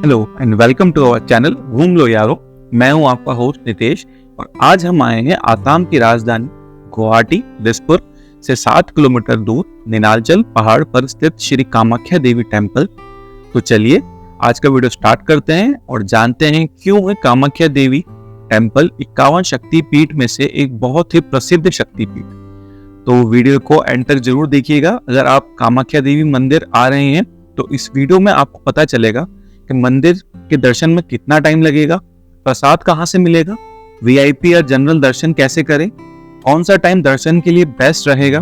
Hello and welcome to our channel घूम लो यारो। मैं हूं आपका होस्ट नितेश और आज हम आए हैं आसाम की राजधानी गुवाहाटी दिसपुर से 7 किलोमीटर दूर नीलांचल पहाड़ पर स्थित श्री कामाख्या देवी टेम्पल। तो चलिए आज का वीडियो स्टार्ट करते हैं और जानते हैं क्यों है कामाख्या देवी टेम्पल 51 शक्तिपीठ में से एक बहुत ही प्रसिद्ध शक्तिपीठ। तो वीडियो को एंड तक जरूर देखिएगा। अगर आप कामाख्या देवी मंदिर आ रहे हैं तो इस वीडियो में आपको पता चलेगा कि मंदिर के दर्शन में कितना टाइम लगेगा, प्रसाद कहाँ से मिलेगा, वीआईपी या जनरल दर्शन कैसे करें, कौन सा टाइम दर्शन के लिए बेस्ट रहेगा,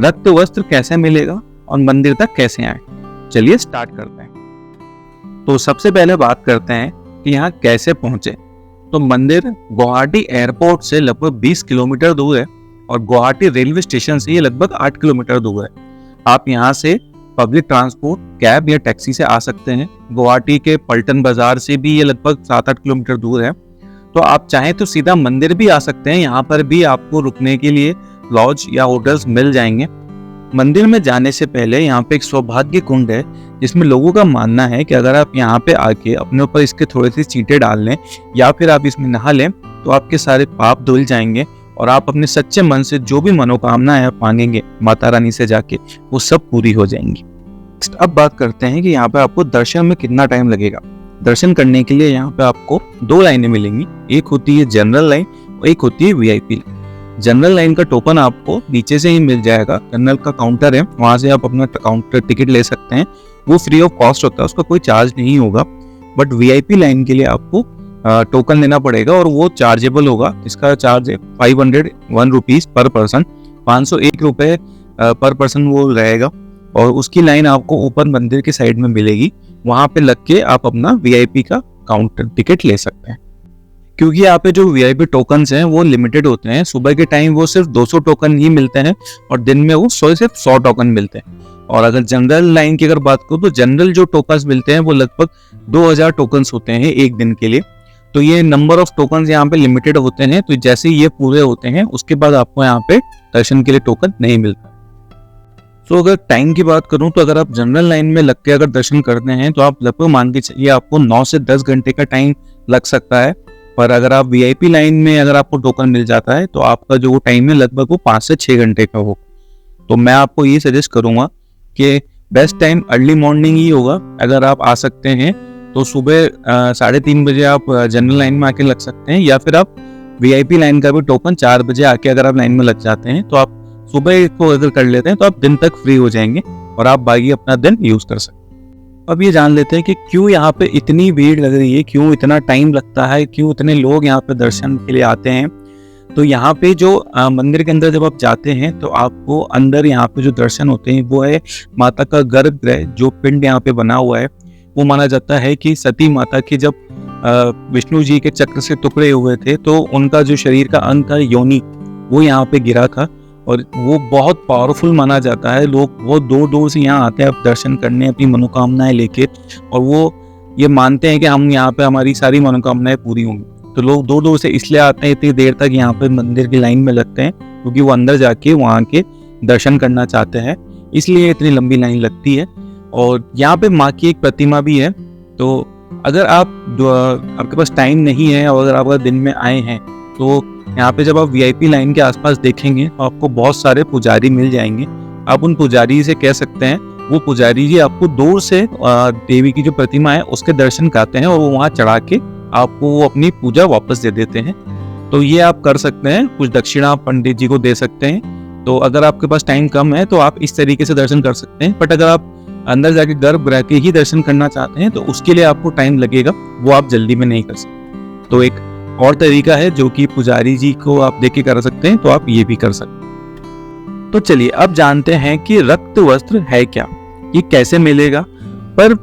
रक्त वस्त्र कैसे मिलेगा और मंदिर तक कैसे आए। चलिए स्टार्ट करते हैं। तो सबसे पहले बात करते हैं कि यहाँ कैसे पहुंचे। तो मंदिर गुवाहाटी एयरपोर्ट से लगभग 20 किलोमीटर दूर है और गुवाहाटी रेलवे स्टेशन से ये लगभग 8 किलोमीटर दूर है। आप यहाँ से पब्लिक ट्रांसपोर्ट, कैब या टैक्सी से आ सकते हैं। गुवाहाटी के पलटन बाजार से भी ये लगभग 7-8 किलोमीटर दूर है। तो आप चाहें तो सीधा मंदिर भी आ सकते हैं। यहाँ पर भी आपको रुकने के लिए लॉज या होटल्स मिल जाएंगे। मंदिर में जाने से पहले यहाँ पे एक सौभाग्य कुंड है जिसमें लोगों का मानना है कि अगर आप यहाँ पे आके अपने ऊपर इसके थोड़े से चींटे डाल लें या फिर आप इसमें नहा लें तो आपके सारे पाप धुल जाएंगे और आप अपने सच्चे मन से जो भी मनोकामना है मांगेंगे माता रानी से जाके वो सब पूरी हो जाएंगी। अब बात करते हैं कि यहाँ पे आपको दर्शन में कितना टाइम लगेगा। दर्शन करने के लिए यहाँ पे आपको 2 लाइनें मिलेंगी, एक होती है जनरल लाइन और एक होती है वीआईपी लाइन। जनरल लाइन का टोकन आपको नीचे से ही मिल जाएगा। जनरल का काउंटर है, वहां से आप अपना काउंटर टिकट ले सकते हैं, वो फ्री ऑफ कॉस्ट होता है, उसका कोई चार्ज नहीं होगा। बट वीआईपी लाइन के लिए आपको टोकन लेना पड़ेगा और वो चार्जेबल होगा। इसका चार्ज है 501 रुपीज पर पर्सन, 501 रुपए पर पर्सन वो रहेगा। और उसकी लाइन आपको ऊपर मंदिर के साइड में मिलेगी, वहां पे लग के आप अपना वीआईपी का काउंटर टिकट ले सकते हैं। क्योंकि यहाँ पे जो वीआईपी टोकन्स हैं वो लिमिटेड होते हैं। सुबह के टाइम वो सिर्फ 200 टोकन ही मिलते हैं और दिन में वो सिर्फ 100 टोकन मिलते हैं। और अगर जनरल लाइन की अगर बात करूँ तो जनरल जो टोकन्स मिलते हैं वो लगभग 2000 टोकन्स होते हैं एक दिन के लिए। तो ये नंबर ऑफ टोकन यहाँ पे लिमिटेड होते हैं। तो जैसे ये पूरे होते हैं उसके बाद आपको यहाँ पे दर्शन के लिए टोकन नहीं मिलता। तो अगर टाइम की बात करूं तो अगर आप जनरल लाइन में लग के अगर दर्शन करते हैं तो आप लगभग मान के चलिए आपको 9 से 10 घंटे का टाइम लग सकता है। पर अगर आप वीआईपी लाइन में अगर आपको टोकन मिल जाता है तो आपका जो टाइम है लगभग वो 5 से 6 घंटे का हो। तो मैं आपको ये सजेस्ट करूंगा कि बेस्ट टाइम अर्ली मॉर्निंग ही होगा। अगर आप आ सकते हैं तो सुबह 3:30 बजे आप जनरल लाइन में आके लग सकते हैं, या फिर आप वीआईपी लाइन का भी टोकन 4 बजे आके अगर आप लाइन में लग जाते हैं तो आप सुबह को अगर कर लेते हैं तो आप दिन तक फ्री हो जाएंगे और आप बाकी अपना दिन यूज कर सकते हैं। अब ये जान लेते हैं कि क्यों यहाँ पे इतनी भीड़ लग रही है, क्यों इतना टाइम लगता है, क्यों इतने लोग यहाँ पे दर्शन के लिए आते हैं। तो यहाँ पे जो मंदिर के अंदर जब आप जाते हैं तो आपको अंदर यहाँ पे जो दर्शन होते हैं वो है माता का गर्भगृह, जो पिंड यहाँ पे बना हुआ है। वो माना जाता है कि सती माता के जब विष्णु जी के चक्र से टुकड़े हुए थे तो उनका जो शरीर का अंग था योनि वो यहाँ पे गिरा था और वो बहुत पावरफुल माना जाता है। लोग बहुत दूर दूर से यहाँ आते हैं दर्शन करने अपनी मनोकामनाएं लेके, और वो ये मानते हैं कि हम यहाँ पे हमारी सारी मनोकामनाएं पूरी होंगी। तो लोग दूर दूर से इसलिए आते हैं, इतनी देर तक यहाँ पे मंदिर की लाइन में लगते हैं क्योंकि वो अंदर जाके वहाँ के दर्शन करना चाहते हैं, इसलिए इतनी लंबी लाइन लगती है। और यहाँ पे माँ की एक प्रतिमा भी है। तो अगर आपके पास टाइम नहीं है और अगर आप दिन में आए हैं तो यहाँ पे जब आप वीआईपी लाइन के आसपास देखेंगे तो आपको बहुत सारे पुजारी मिल जाएंगे। आप उन पुजारी से कह सकते हैं, वो पुजारी जी आपको दूर से देवी की जो प्रतिमा है उसके दर्शन कराते हैं और वो वहाँ चढ़ा के आपको वो अपनी पूजा वापस दे देते हैं। तो ये आप कर सकते हैं, कुछ दक्षिणा पंडित जी को दे सकते हैं। तो अगर आपके पास टाइम कम है तो आप इस तरीके से दर्शन कर सकते हैं। बट अगर आप अंदर जाके गर्भगृह के ही दर्शन करना चाहते हैं तो उसके लिए आपको टाइम लगेगा, वो आप जल्दी में नहीं कर सकते। तो एक और तरीका है जो कि पुजारी जी को आप देख के कर सकते हैं, तो आप ये भी कर सकते हैं। तो चलिए अब जानते हैं कि रक्त वस्त्र है क्या, ये कैसे मिलेगा। पर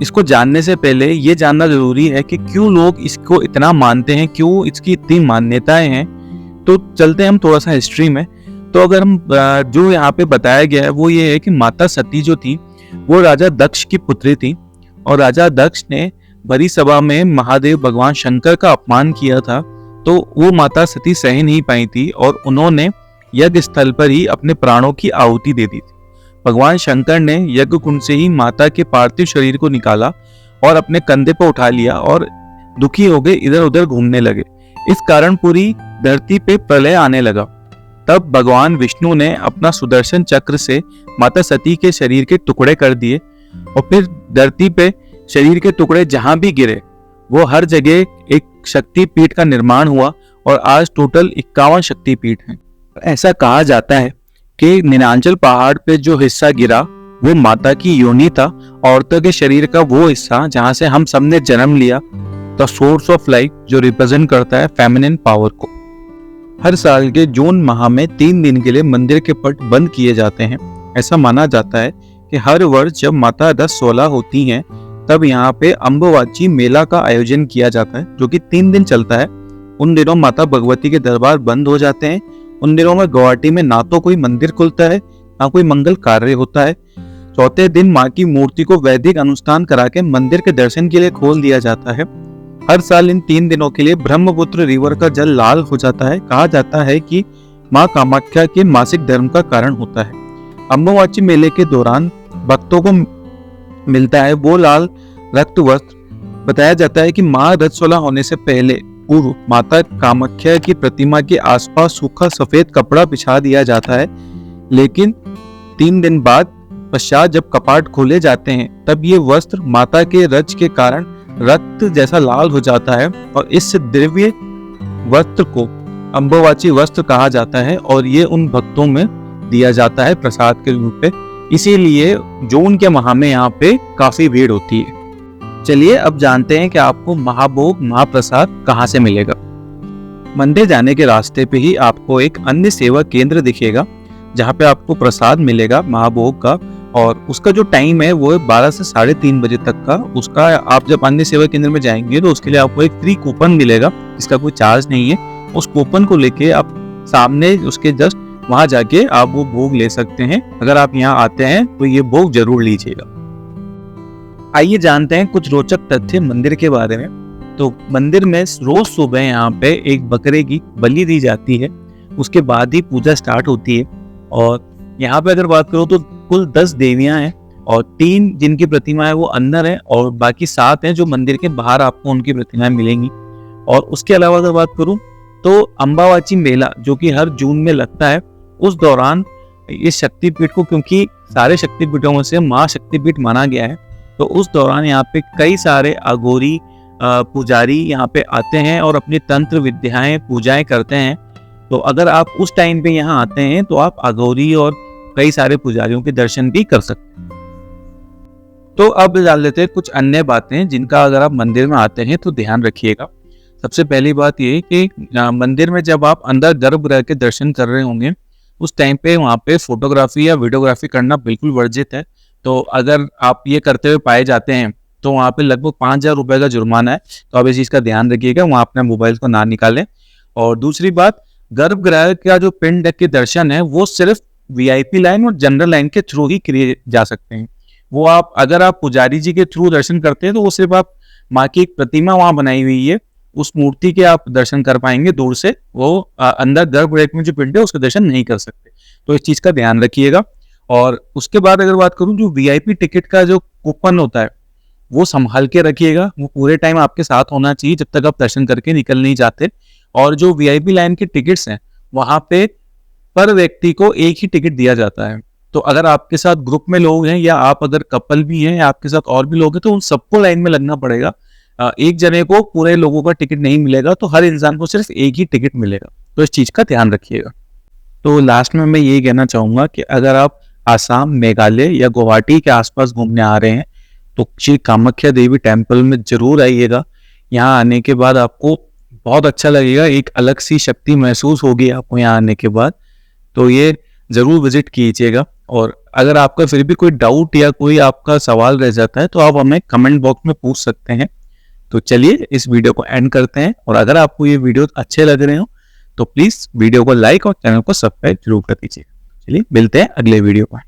इसको जानने से पहले ये जानना जरूरी है कि क्यों लोग इसको इतना मानते हैं, क्यों इसकी इतनी मान्यताएं हैं। तो चलते हैं हम थोड़ा सा हिस्ट्री में। तो अगर हम जो यहाँ पे बताया गया है वो ये है कि माता सती जो थी वो राजा दक्ष की पुत्री थी और राजा दक्ष ने बड़ी सभा में महादेव भगवान शंकर का अपमान किया था। तो वो माता सती सह नहीं पाई थी और उन्होंने यज्ञ स्थल पर ही अपने प्राणों की आहुति दे दी थी। भगवान शंकर ने यज्ञ कुंड से ही माता के पार्थिव शरीर को निकाला और अपने कंधे पर उठा लिया और दुखी हो गए, इधर उधर घूमने लगे। इस कारण पूरी धरती पे प्रलय आने लगा। तब भगवान विष्णु ने अपना सुदर्शन चक्र से माता सती के शरीर के टुकड़े कर दिए और फिर धरती पे शरीर के टुकड़े जहां भी गिरे वो हर जगह एक शक्तिपीठ का निर्माण हुआ और आज टोटल 51 शक्तिपीठ हैं। ऐसा कहा जाता है कि नीलांचल पहाड़ पे जो हिस्सा गिरा वो माता की योनि था, औरतों के शरीर का वो हिस्सा जहां से हम सबने जन्म लिया, द सोर्स ऑफ लाइफ, जो रिप्रेजेंट करता है फेमिनिन पावर को। हर साल के जून माह में 3 दिन के लिए मंदिर के पट बंद किए जाते हैं। ऐसा माना जाता है कि हर वर्ष जब माता रथ 16 होती हैं तब यहाँ पे अम्बुवाची मेला का आयोजन किया जाता है जो कि 3 दिन चलता है। उन दिनों माता भगवती के दरबार बंद हो जाते हैं। उन दिनों में गुवाहाटी में ना तो कोई मंदिर खुलता है ना कोई मंगल कार्य होता है। चौथे दिन माँ की मूर्ति को वैदिक अनुष्ठान करा के मंदिर के दर्शन के लिए खोल दिया जाता है। हर साल इन 3 दिनों के लिए ब्रह्मपुत्र रिवर का जल लाल हो जाता है। कहा जाता है कि माँ कामाख्या के मासिक धर्म का कारण होता है। अम्बुवाची मेले के दौरान भक्तों को मिलता है वो लाल रक्त वस्त्र। बताया जाता है कि माँ रथ 16 होने से पहले पूर्व माता कामाख्या की प्रतिमा के आसपास सूखा सफेद कपड़ा बिछा दिया जाता है, लेकिन 3 दिन बाद पश्चात जब कपाट खोले जाते हैं तब ये वस्त्र माता के रज के कारण रक्त जैसा लाल हो जाता है और इस दिव्य वस्त्र को अम्बुवाची वस्त्र कहा जाता है और ये उन भक्तों में दिया जाता है प्रसाद के रूप में। इसीलिए जून के माह में यहाँ पे काफी भीड़ होती है। चलिए अब जानते हैं कि आपको महाभोग महाप्रसाद कहाँ से मिलेगा। मंदिर जाने के रास्ते पे ही आपको एक अन्य सेवा केंद्र दिखेगा जहाँ पे आपको प्रसाद मिलेगा महाभोग का, और उसका जो टाइम है वो 12 से 3:30 बजे तक का। उसका आप जब अन्य सेवा केंद्र में जाएंगे तो उसके लिए आपको एक फ्री कूपन मिलेगा, इसका कोई चार्ज नहीं है। उस कूपन को लेके आप सामने उसके जस्ट वहां जाके आप वो भोग ले सकते हैं। अगर आप यहाँ आते हैं तो ये भोग जरूर लीजिएगा। आइए जानते हैं कुछ रोचक तथ्य मंदिर के बारे में। तो मंदिर में रोज सुबह यहाँ पे एक बकरे की बलि दी जाती है, उसके बाद ही पूजा स्टार्ट होती है। और यहाँ पे अगर बात करो तो कुल 10 देवियां हैं और 3 जिनकी प्रतिमा है वो अंदर है और बाकी 7 हैं जो मंदिर के बाहर आपको उनकी प्रतिमाएं मिलेंगी। और उसके अलावा अगर बात करूं तो अम्बावाची मेला जो कि हर जून में लगता है, उस दौरान इस शक्तिपीठ को, क्योंकि सारे शक्तिपीठों में से माँ शक्तिपीठ माना गया है, तो उस दौरान यहाँ पे कई सारे अघोरी पुजारी यहाँ पे आते हैं और अपनी तंत्र विद्याएं पूजाएं करते हैं। तो अगर आप उस टाइम पे यहाँ आते हैं तो आप अघोरी और कई सारे पुजारियों के दर्शन भी कर सकते हैं। तो अब जान लेते हैं कुछ अन्य बातें जिनका अगर आप मंदिर में आते हैं तो ध्यान रखिएगा। सबसे पहली बात ये कि मंदिर में जब आप अंदर गर्भगृह के दर्शन कर रहे होंगे उस टाइम पे वहाँ पे फोटोग्राफी या वीडियोग्राफी करना बिल्कुल वर्जित है। तो अगर आप ये करते हुए पाए जाते हैं तो वहाँ पे लगभग 5,000 रुपए का जुर्माना है। तो आप इस चीज़ का ध्यान रखिएगा, वहाँ अपने मोबाइल को ना निकालें। और दूसरी बात, गर्भगृह का जो पिंड के दर्शन है वो सिर्फ VIP लाइन और जनरल लाइन के थ्रू ही किए जा सकते हैं। वो आप अगर आप पुजारी जी के थ्रू दर्शन करते हैं तो वो सिर्फ आप माँ की एक प्रतिमा वहाँ बनाई हुई है उस मूर्ति के आप दर्शन कर पाएंगे दूर से, वो अंदर गर्भगृह में जो पिंड है उसके दर्शन नहीं कर सकते। तो इस चीज का ध्यान रखिएगा। और उसके बाद अगर बात करूं जो VIP टिकट का जो कूपन होता है वो संभाल के रखिएगा, वो पूरे टाइम आपके साथ होना चाहिए जब तक आप दर्शन करके निकल नहीं जाते। और जो VIP लाइन के टिकट्स हैं वहां पे पर व्यक्ति को एक ही टिकट दिया जाता है। तो अगर आपके साथ ग्रुप में लोग हैं या आप अगर कपल भी हैं या आपके साथ और भी लोग हैं तो उन सबको लाइन में लगना पड़ेगा। एक जने को पूरे लोगों का टिकट नहीं मिलेगा, तो हर इंसान को सिर्फ एक ही टिकट मिलेगा। तो इस चीज का ध्यान रखिएगा। तो लास्ट में मैं यही कहना चाहूंगा कि अगर आप आसाम, मेघालय या गुवाहाटी के आसपास घूमने आ रहे हैं तो श्री कामाख्या देवी टेम्पल में जरूर आइएगा। यहाँ आने के बाद आपको बहुत अच्छा लगेगा, एक अलग सी शक्ति महसूस होगी आपको यहाँ आने के बाद। तो ये जरूर विजिट कीजिएगा। और अगर आपका फिर भी कोई डाउट या कोई आपका सवाल रह जाता है तो आप हमें कमेंट बॉक्स में पूछ सकते हैं। तो चलिए इस वीडियो को एंड करते हैं। और अगर आपको ये वीडियो अच्छे लग रहे हो तो प्लीज वीडियो को लाइक और चैनल को सब्सक्राइब जरूर कर दीजिए। चलिए मिलते हैं अगले वीडियो में।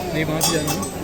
नहीं, वहाँ से जाना है।